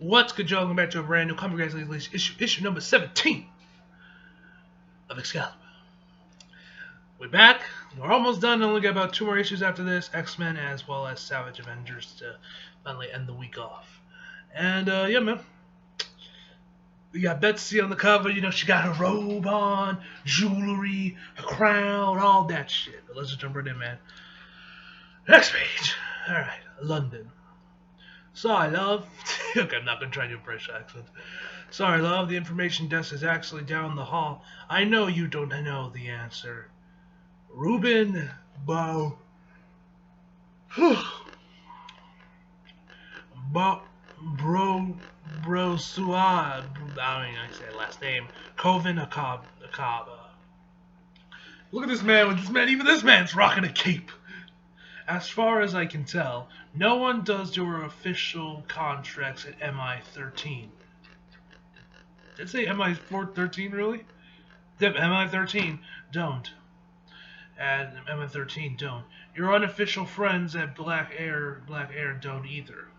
What's good, y'all? Welcome back to a brand new comic release issue number 17 of Excalibur. We're back. We're almost done. Only got about 2 more issues after this. X-Men as well as Savage Avengers to finally end the week off. And yeah, man. We got Betsy on the cover. You know, she got her robe on, jewelry, her crown, all that shit. But let's just jump right in, man. Next page. All right, London. Sorry, love. Okay, I'm not going to try to do a British accent. Sorry, love. The information desk is actually down the hall. I know you don't know the answer. Ruben Bo... Suad. I don't even say last name. Coven Akaba. Look at this man. Even this man's rocking a cape. As far as I can tell, no one does your official contracts at MI13. Did it say MI13 really? MI13 don't. And MI13 don't. Your unofficial friends at Black Air don't either.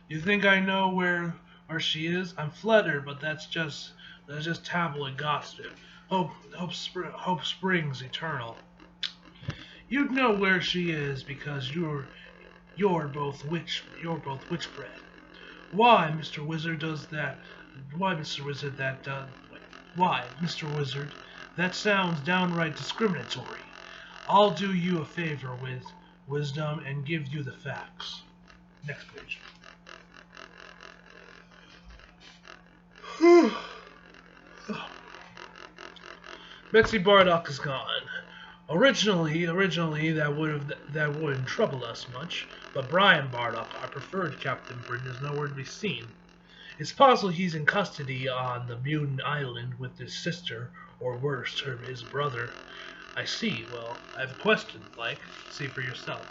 You think I know where she is? I'm flattered, but that's just tabloid gossip. Hope springs eternal. You'd know where she is because you're both witchbred. Why, Mr. Wizard does that? Why, Mr. Wizard that? Why, Mr. Wizard? That sounds downright discriminatory. I'll do you a favor with wisdom and give you the facts. Next page. Betsy Bardock is gone. Originally that wouldn't trouble us much, but Brian Bardock, our preferred Captain Britain, is nowhere to be seen. It's possible he's in custody on the Mutant Island with his sister, or worse, his brother. I see. Well, I have a question, see for yourself.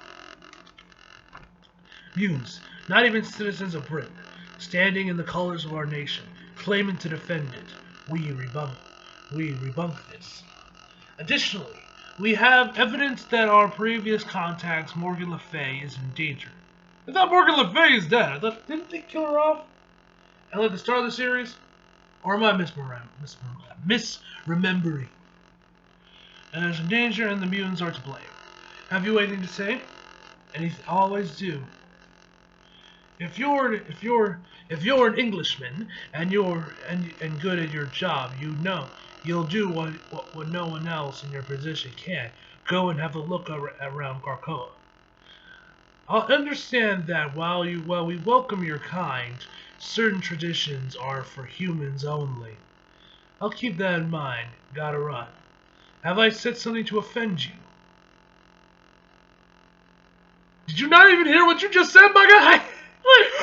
Mutants, not even citizens of Britain, standing in the colors of our nation, claiming to defend it. We rebunk this. Additionally, we have evidence that our previous contacts, Morgan Le Fay, is in danger. I thought Morgan Le Fay is dead. Didn't they kill her off? And at the start of the series? Or am I misremembering? And there's a danger and the mutants are to blame. Have you anything to say? And always do. If you're an Englishman and you're good at your job, you'll do what no one else in your position can. Go and have a look around Krakoa. I'll understand that while we welcome your kind, certain traditions are for humans only. I'll keep that in mind. Gotta run. Have I said something to offend you? Did you not even hear what you just said, my guy?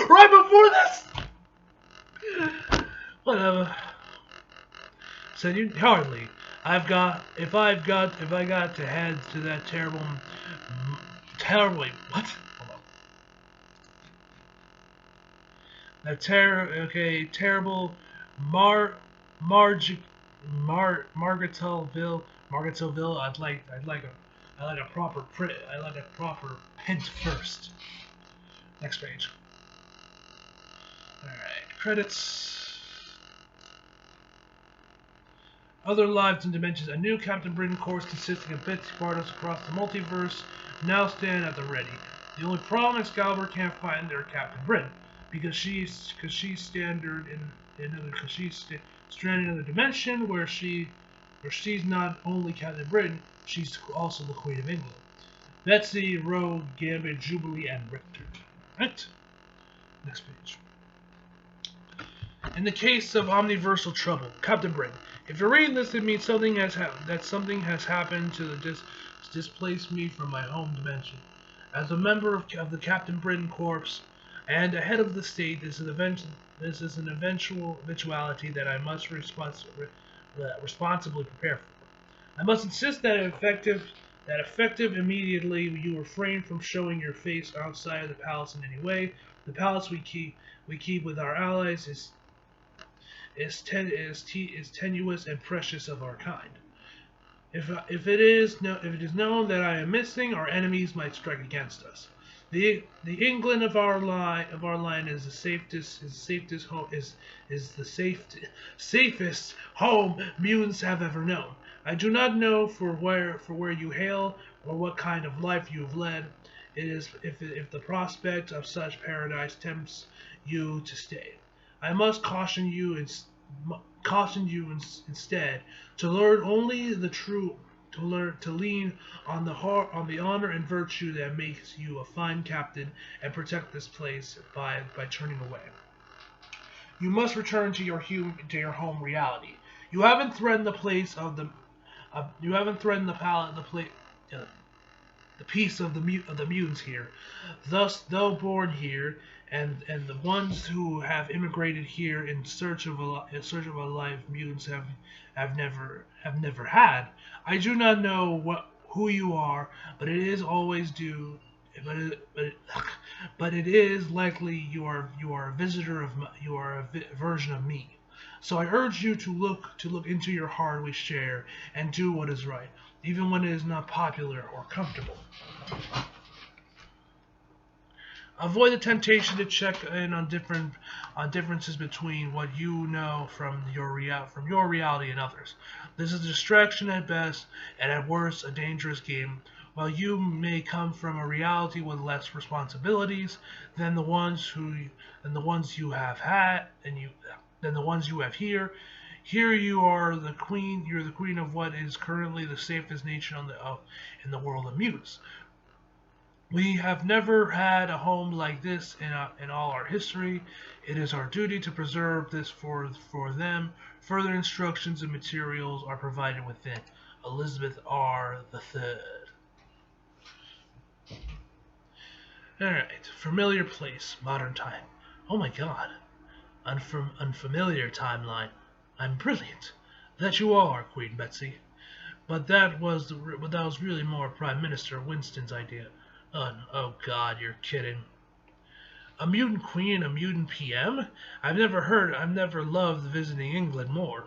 Right before this? Whatever. Said you hardly. If I got to head to that terrible what? Hold on. That terrible Margaretville. I'd like a proper hint first. Next page. All right, credits. Other lives and dimensions. A new Captain Britain course consisting of Betsy Bardock across the multiverse now stand at the ready. The only problem Excalibur can't find their Captain Britain because she's stranded in another dimension where she's not only Captain Britain, she's also the Queen of England. Betsy, Rogue, Gambit, Jubilee, and Richter. Right? Next page. In the case of omniversal trouble, Captain Britain. If you're reading this, it means something has happened to displace me from my home dimension. As a member of the Captain Britain Corps and a head of the state, this is an eventuality that I must responsibly prepare for. I must insist that effective immediately you refrain from showing your face outside of the palace in any way. The palace we keep with our allies is tenuous and precious of our kind. If it is known that I am missing, our enemies might strike against us. The England of our line is the safest home is the safest home mutants have ever known. I do not know for where you hail or what kind of life you've led. It is if the prospect of such paradise tempts you to stay. I must caution you instead to learn only the true to lean on the honor and virtue that makes you a fine captain and protect this place by turning away. You must return to your home reality. You haven't threatened the place of the you haven't threatened the peace of the mutants here. Thus, though born here, and the ones who have immigrated here in search of a life mutants have never had. I do not know who you are, but it is always due. But it is likely you are a visitor you are a version of me. So I urge you to look into your heart we share and do what is right, even when it is not popular or comfortable. Avoid the temptation to check in on differences between what you know from your reality and others. This is a distraction at best, and at worst, a dangerous game. While you may come from a reality with less responsibilities than the ones you have had, than the ones you have here. Here you are the queen. You're the queen of what is currently the safest nation in the world of mutants. We have never had a home like this in all our history. It is our duty to preserve this for them. Further instructions and materials are provided within. Elizabeth R. III. Alright, familiar place, modern time. Oh my god, unfamiliar timeline. I'm brilliant. That you are, Queen Betsy. But that was really more Prime Minister Winston's idea. Oh god, you're kidding. A mutant queen, a mutant PM? I've never loved visiting England more.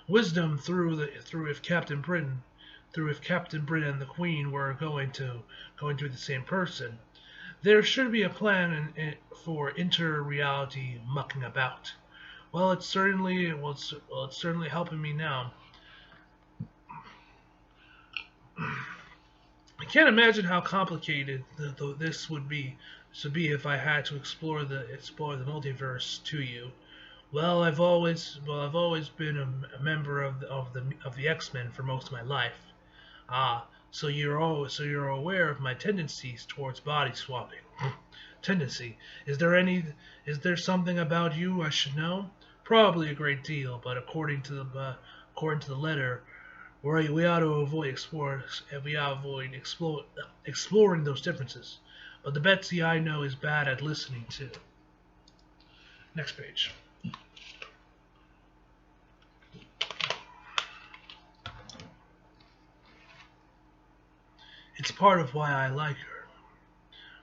Wisdom through if Captain Britain and the Queen were going to be the same person. There should be a plan for inter-reality mucking about. Well, it's certainly helping me now. I can't imagine how complicated this would be if I had to explore the multiverse to you. Well, I've always been a member of the X-Men for most of my life. Ah, so you're aware of my tendencies towards body swapping. Tendency? Is there something about you I should know? Probably a great deal, but according to the letter, we ought to avoid exploring those differences. But the Betsy I know is bad at listening too. Next page. It's part of why I like her.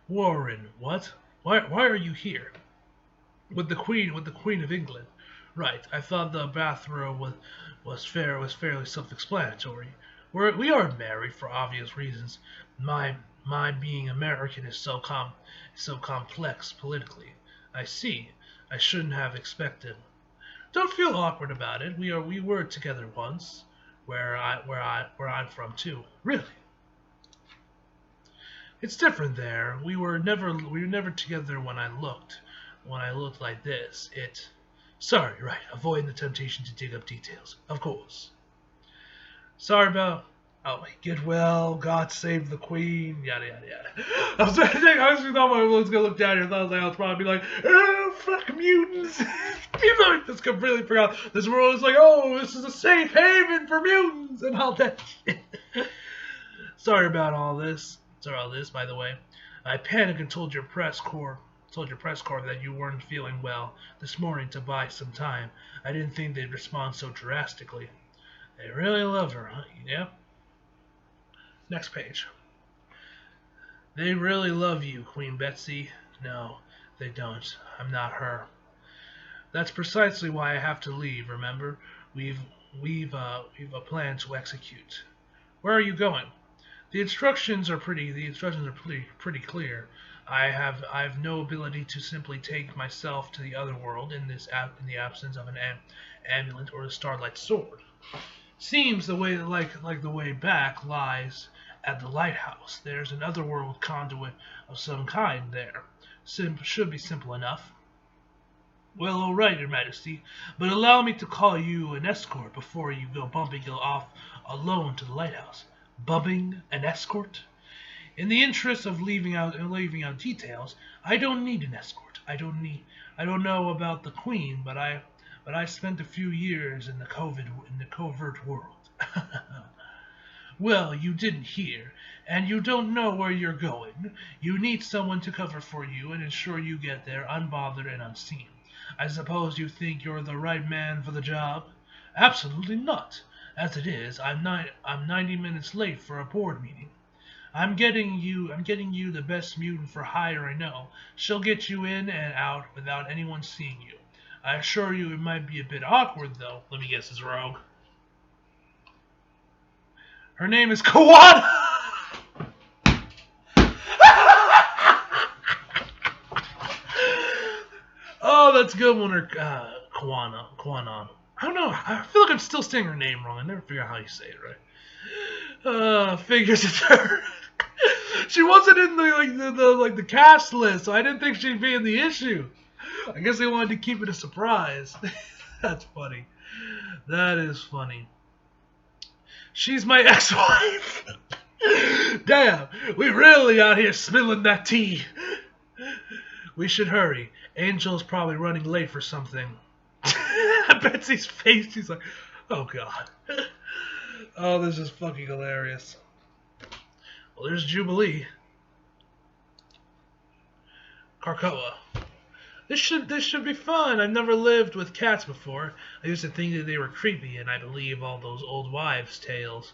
Warren, what? Why are you here? With the Queen of England. Right. I thought the bathrobe was fairly self-explanatory. We are married for obvious reasons. My being American is so complex politically. I see. I shouldn't have expected. Don't feel awkward about it. We were together once, where I'm from too. Really? It's different there. We were never together when I looked like this. Sorry, right. Avoiding the temptation to dig up details. Of course. Sorry about. Oh, get well. God save the Queen. Yada yada yada. I actually thought I was gonna look down here. I thought I was probably be like, oh, fuck mutants. People are just completely forgot. This world is like, oh, this is a safe haven for mutants and all that shit. Sorry about all this. By the way. I panicked and told your press corps that you weren't feeling well this morning to buy some time. I didn't think they'd respond so drastically. They really love her, huh? Yeah? Next page. They really love you, Queen Betsy. No, they don't. I'm not her. That's precisely why I have to leave, remember? We've a plan to execute. Where are you going? The instructions are pretty clear. I have no ability to simply take myself to the other world in the absence of an amulet or the Starlight Sword. Seems the way like the way back lies at the lighthouse. There's an otherworld conduit of some kind there. Should be simple enough. Well, all right, Your Majesty, but allow me to call you an escort before you go bumping off alone to the lighthouse. Bumping an escort? In the interest of leaving out details, I don't need an escort. I don't know about the Queen, but I spent a few years in the covert world. Well, you didn't hear, and you don't know where you're going. You need someone to cover for you and ensure you get there unbothered and unseen. I suppose you think you're the right man for the job? Absolutely not. As it is, I'm 90 minutes late for a board meeting. I'm getting you the best mutant for hire I know. She'll get you in and out without anyone seeing you. I assure you it might be a bit awkward, though. Let me guess, it's Rogue. Her name is Kawana! Oh, that's a good one. Or Kawanon. I don't know. I feel like I'm still saying her name wrong. I never figure out how you say it right. Figures it's her. She wasn't in the cast list, so I didn't think she'd be in the issue. I guess they wanted to keep it a surprise. That's funny. That is funny. She's my ex-wife. Damn, we really out here spilling that tea. We should hurry. Angel's probably running late for something. Betsy's face, she's like, oh god. Oh, this is fucking hilarious. Well, there's Jubilee. Krakoa. This should be fun. I've never lived with cats before. I used to think that they were creepy, and I believe all those old wives' tales,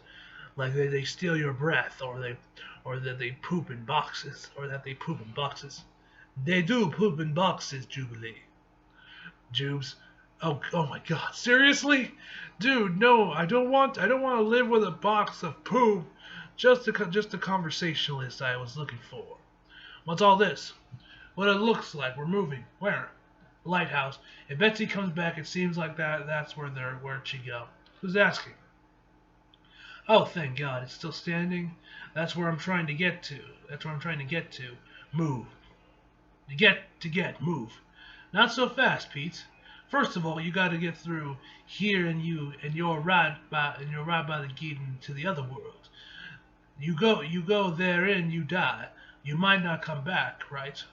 like they steal your breath, or that they poop in boxes. They do poop in boxes, Jubilee. Jubes. Oh my God! Seriously, dude? No, I don't want to live with a box of poop. Just the conversationalist I was looking for. What's all this? What it looks like. We're moving. Where? Lighthouse. If Betsy comes back, it seems like that's where'd she go? Who's asking? Oh, thank God, it's still standing. That's where I'm trying to get to. Move. Move. Not so fast, Pete. First of all, you got to get through here, and you're right by the gate to the other world. You go therein, you die. You might not come back, right?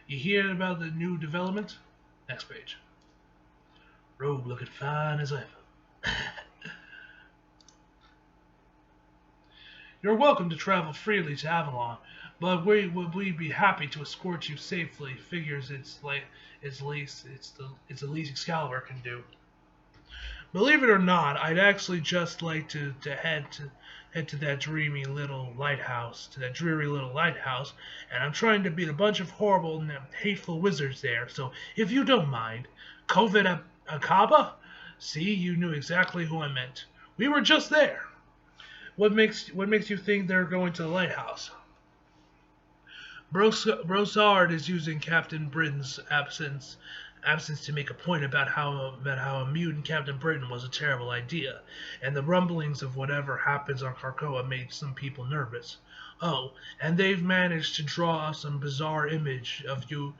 You hear about the new development? Next page. Rogue looking fine as ever. You're welcome to travel freely to Avalon, but we'd be happy to escort you safely. Figures it's the least Excalibur can do. Believe it or not, I'd actually just like to head to that dreary little lighthouse, and I'm trying to beat a bunch of horrible and hateful wizards there. So if you don't mind, Covid Akaba? See, you knew exactly who I meant. We were just there. What makes you think they're going to the lighthouse? Brossard is using Captain Britain's absence to make a point about how a mutant Captain Britain was a terrible idea, and the rumblings of whatever happens on Krakoa made some people nervous. Oh, and they've managed to draw some bizarre image of you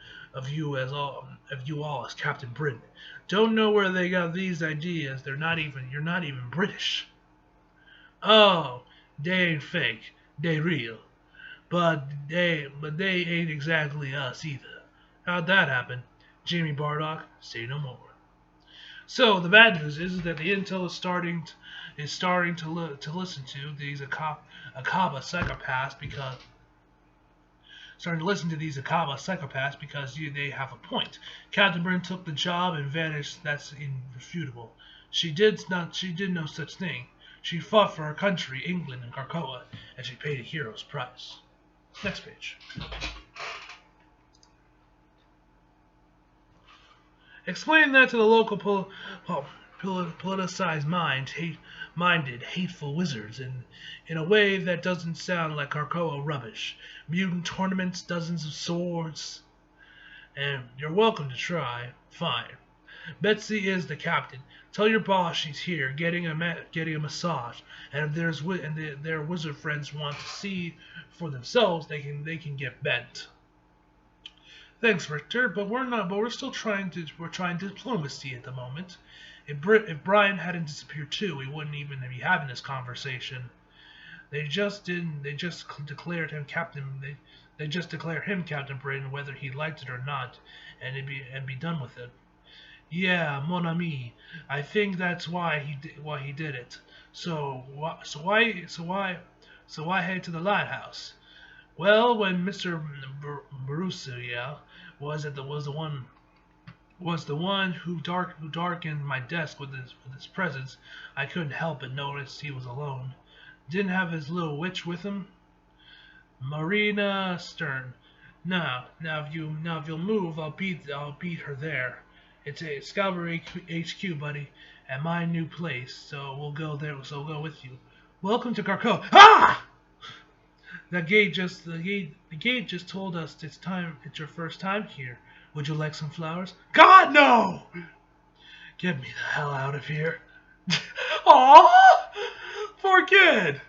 all as Captain Britain. Don't know where they got these ideas. You're not even British. Oh, they ain't fake. They real. But they ain't exactly us either. How'd that happen? Jamie Bardock, say no more. So the bad news is that the intel is starting to listen to these Akaba psychopaths because they have a point. Captain Britain took the job and vanished. That's irrefutable. She did no such thing. She fought for her country, England, and Krakoa, and she paid a hero's price. Next page. Explain that to the local politicized minded, hateful wizards in a way that doesn't sound like Krakoa rubbish. Mutant tournaments, dozens of swords, and you're welcome to try. Fine. Betsy is the captain. Tell your boss she's here, getting a massage, and if their wizard friends want to see for themselves, they can get bent. Thanks, Richter, but we're still trying diplomacy at the moment. If Brian hadn't disappeared too, we wouldn't even be having this conversation. They just declared him captain. They just declared him Captain Britain, whether he liked it or not, and be done with it. Yeah, mon ami. I think that's why he did it. So why head to the lighthouse? Well, when Mr. Borussia was the one who darkened my desk with his presence, I couldn't help but notice he was alone. Didn't have his little witch with him. Marina Stern. Now if you'll move, I'll beat her there. It's a Excalibur HQ, buddy, at my new place. So we'll go there. So we'll go with you. Welcome to Krakoa. Ah! The gate just told us it's time. It's your first time here. Would you like some flowers? God, no! Get me the hell out of here. Aww! Poor kid.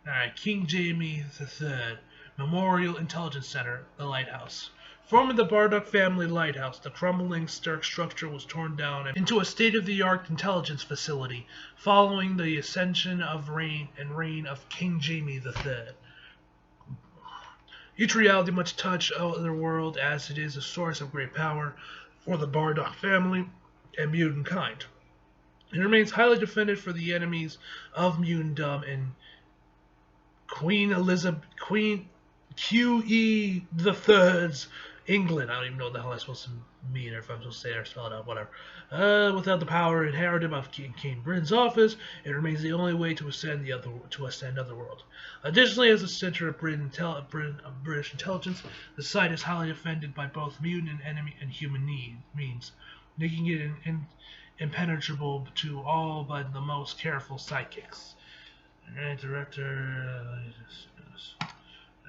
Alright, King Jamie III, Memorial Intelligence Center, the Lighthouse. Forming the Bardock family lighthouse, the crumbling structure was torn down into a state-of-the-art intelligence facility following the ascension of reign of King Jamie III. Each reality must touch other world, as it is a source of great power for the Bardock family and mutant kind. It remains highly defended for the enemies of mutantdom and Queen QE the Third's England. I don't even know what the hell I'm supposed to mean, or if I'm supposed to say it or spell it out, whatever. Without the power inherited by King Britain's office, it remains the only way to ascend otherworld. Additionally, as a center of British intelligence, the site is highly defended by both mutant and enemy and human means, making it impenetrable to all but the most careful psychics. Alright, director.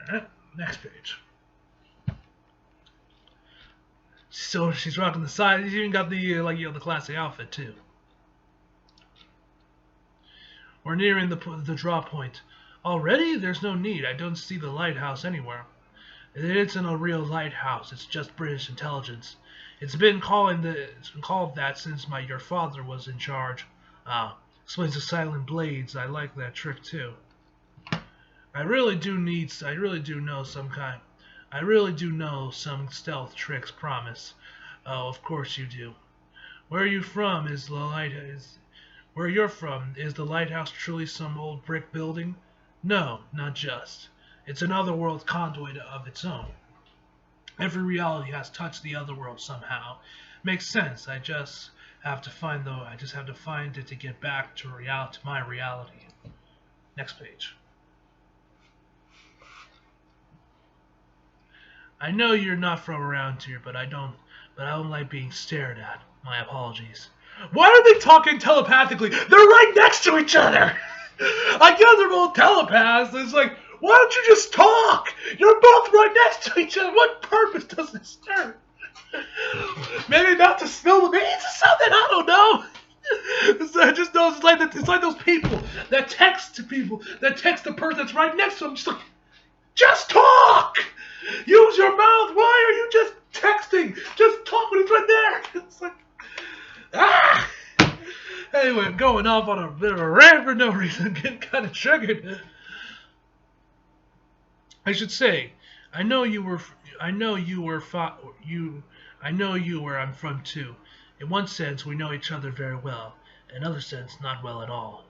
Alright, next page. So she's rocking the side. She's even got the the classic outfit too. We're nearing the draw point. Already? There's no need. I don't see the lighthouse anywhere. It isn't a real lighthouse. It's just British intelligence. It's been called that since your father was in charge. Ah, explains the silent blades. I like that trick too. I really do know some stealth tricks, promise. Oh, of course you do. Where you're from, is the lighthouse truly some old brick building? No, not just. It's an otherworld conduit of its own. Every reality has touched the otherworld somehow. Makes sense. I just have to find it to get back to my reality. Next page. I know you're not from around here, but I don't like being stared at. My apologies. Why are they talking telepathically? They're right next to each other! I guess they're both telepaths. It's like, why don't you just talk? You're both right next to each other. What purpose does this serve? Maybe not to spill the beans or something. I don't know. I just know it's like those people that text the person that's right next to them. Just talk. Use your mouth. Why are you just texting? Just talk when it's right there. It's like, ah. Anyway, I'm going off on a bit of a rant for no reason. Getting kind of triggered. I should say, I know you where I'm from too. In one sense, we know each other very well. In another sense, not well at all.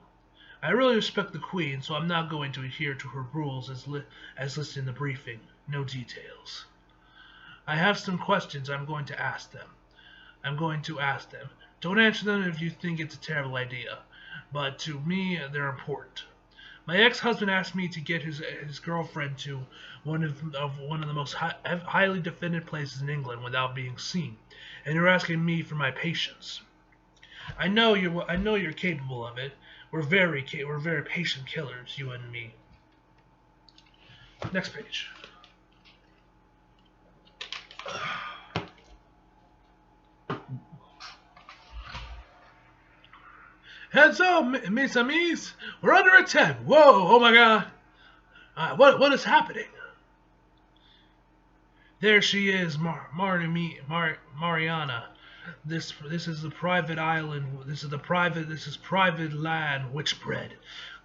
I really respect the Queen, so I'm not going to adhere to her rules as listed in the briefing. No details. I have some questions I'm going to ask them. Don't answer them if you think it's a terrible idea, but to me, they're important. My ex-husband asked me to get his girlfriend to one of the most highly defended places in England without being seen, and you're asking me for my patience. I know you're capable of it. We're very patient killers, you and me. Next page. Heads up, mes amis. We're under attack. Whoa! Oh my God! What is happening? There she is, Mariana. This is the private island. This is private land. Witchbread.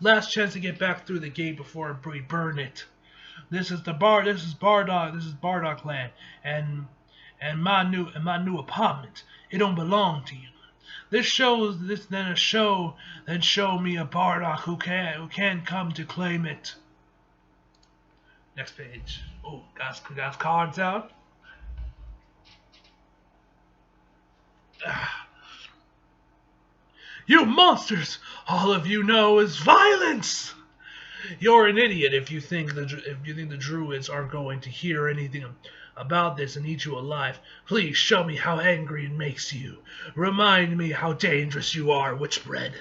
Last chance to get back through the gate before we burn it. This is Bardock. This is Bardock land, and my new apartment. It don't belong to you. Show me a Bardock who can come to claim it. Next page. Oh, got cards out. You monsters! All of you know is violence. You're an idiot if you think the druids are going to hear anything about this and eat you alive. Please show me how angry it makes you. Remind me how dangerous you are, Witchbread.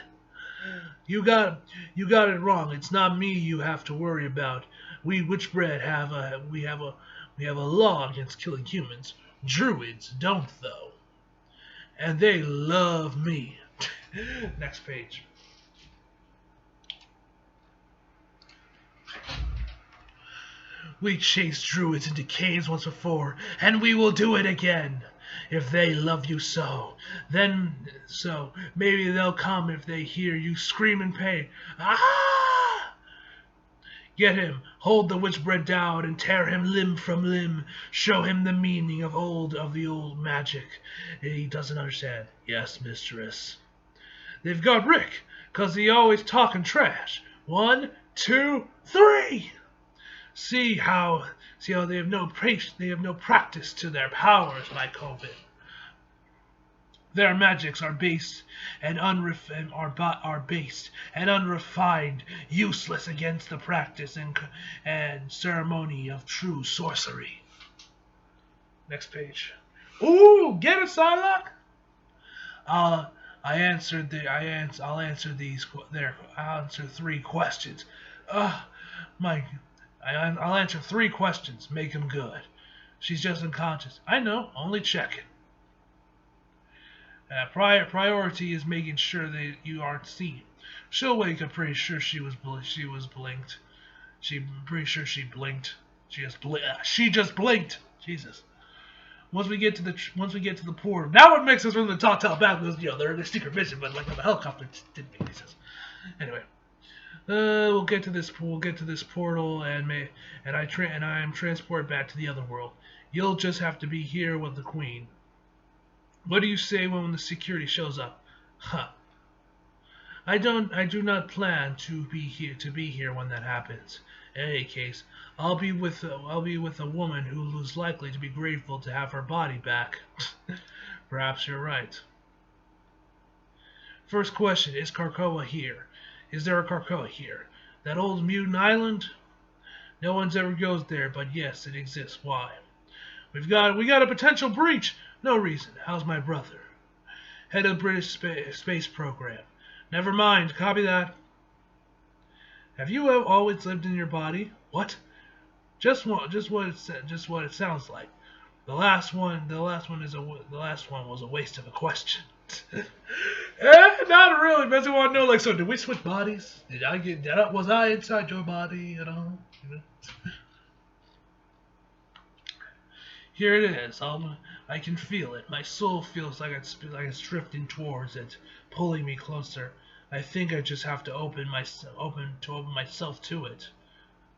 You got it wrong. It's not me you have to worry about. We Witchbread have a law against killing humans. Druids don't, though. And they love me. Next page. We chased druids into caves once before, and we will do it again. If they love you so, maybe they'll come if they hear you scream in pain. Ah! Get him, hold the Witchbread down, and tear him limb from limb. Show him the meaning of the old magic. He doesn't understand. Yes, mistress. They've got Rick, 'cause he always talking trash. 1, 2, 3. See how they have no practice to their powers, my Coven. Their magics are based and unrefined, useless against the practice and ceremony of true sorcery. Next page. Ooh, get it, Psylocke. I'll answer 3 questions. I'll answer 3 questions. Make them good. She's just unconscious. I know. Only checking. Priority is making sure that you aren't seen. She'll wake up pretty sure she was blinked. Pretty sure she blinked. She just blinked. Jesus. Once we get to the port, now it makes us from the Telltale back because they're in a secret mission, but like on the helicopter, it didn't make any sense. Anyway. We'll get to this portal, and I am transported back to the other world. You'll just have to be here with the Queen. What do you say when the security shows up? Huh. I do not plan to be here when that happens. In any case, I'll be with a woman who is likely to be grateful to have her body back. Perhaps you're right. First question: is Krakoa here? Is there a Krakoa here? That old mutant island? No one's ever goes there, but yes, it exists. Why? We got a potential breach. No reason. How's my brother? Head of British space program. Never mind. Copy that. Have you always lived in your body? What? Just what it sounds like. The last one was a waste of a question. Not really. But I want to know, so did we switch bodies? Was I inside your body at all? Here it is. I can feel it. My soul feels like it's drifting towards it, pulling me closer. I think I just have to open myself to it.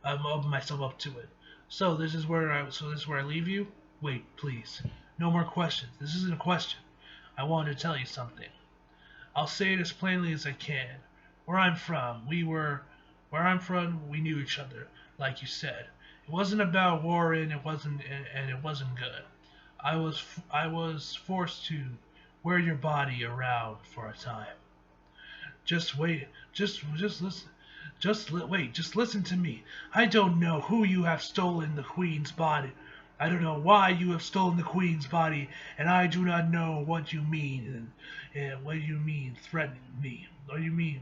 Open myself up to it. So this is where I leave you? Wait, please. No more questions. This isn't a question. I want to tell you something. I'll say it as plainly as I can. Where I'm from, we knew each other, like you said. It wasn't about war, and it wasn't good. I was forced to wear your body around for a time. Just wait. Just listen. Just listen to me. I don't know who you have stolen the Queen's body. I don't know why you have stolen the Queen's body, and I do not know what you mean, and what you mean threatening me. What do you mean?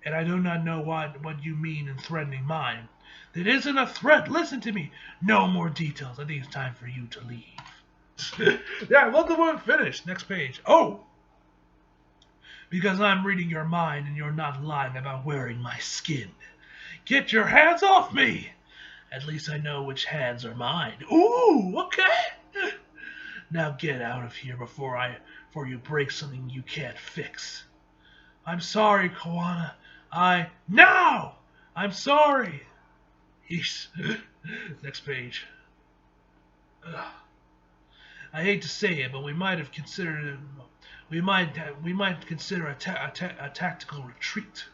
And I do not know what you mean in threatening mine. It isn't a threat. Listen to me. No more details. I think it's time for you to leave. Yeah, let the one finish. Next page. Oh! Because I'm reading your mind and you're not lying about wearing my skin. Get your hands off me! At least I know which hands are mine. Ooh, okay. Now get out of here before you break something you can't fix. I'm sorry, Koana. Now! I'm sorry. Yeesh. Next page. Ugh. I hate to say it, but we might have considered we might consider a tactical retreat.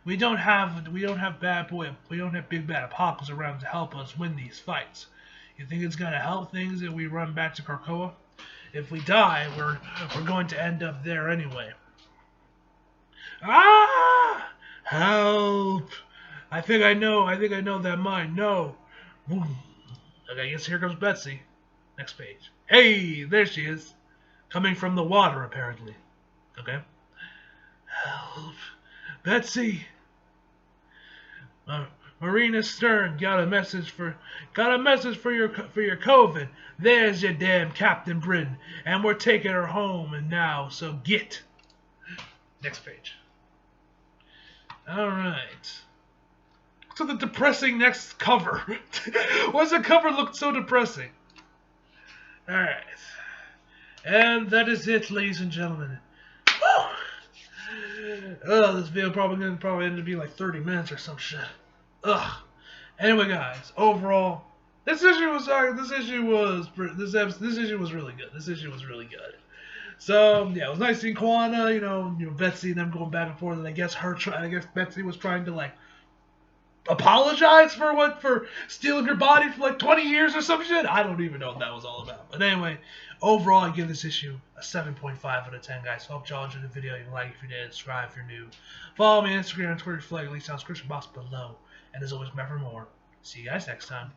We don't have big bad Apocalypse around to help us win these fights. You think it's gonna help things if we run back to Krakoa? If we die, we're going to end up there anyway. Ah! Help! I think I know that mine. No. Okay, I guess here comes Betsy. Next page. Hey, there she is. Coming from the water, apparently. Okay. Help. Betsy! Marina Stern got a message for your COVID. There's your damn Captain Britain, and we're taking her home and now. So get. Next page. All right. So the depressing next cover. Why does the cover look so depressing? All right. And that is it, ladies and gentlemen. This video probably end up being like 30 minutes or some shit. Ugh. Anyway, guys, overall, this issue was really good. This issue was really good. So yeah, it was nice seeing Koana, you know, Betsy and them going back and forth, and I guess Betsy was trying to like apologize for stealing her body for like 20 years or some shit. I don't even know what that was all about. But anyway, overall, I give this issue a 7.5 out of 10, guys. So hope y'all enjoyed the video. You can like if you did, subscribe if you're new. Follow me on Instagram and Twitter, flag links down in the description box below. And as always, remember more. See you guys next time.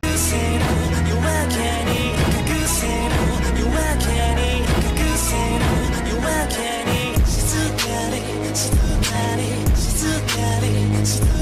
You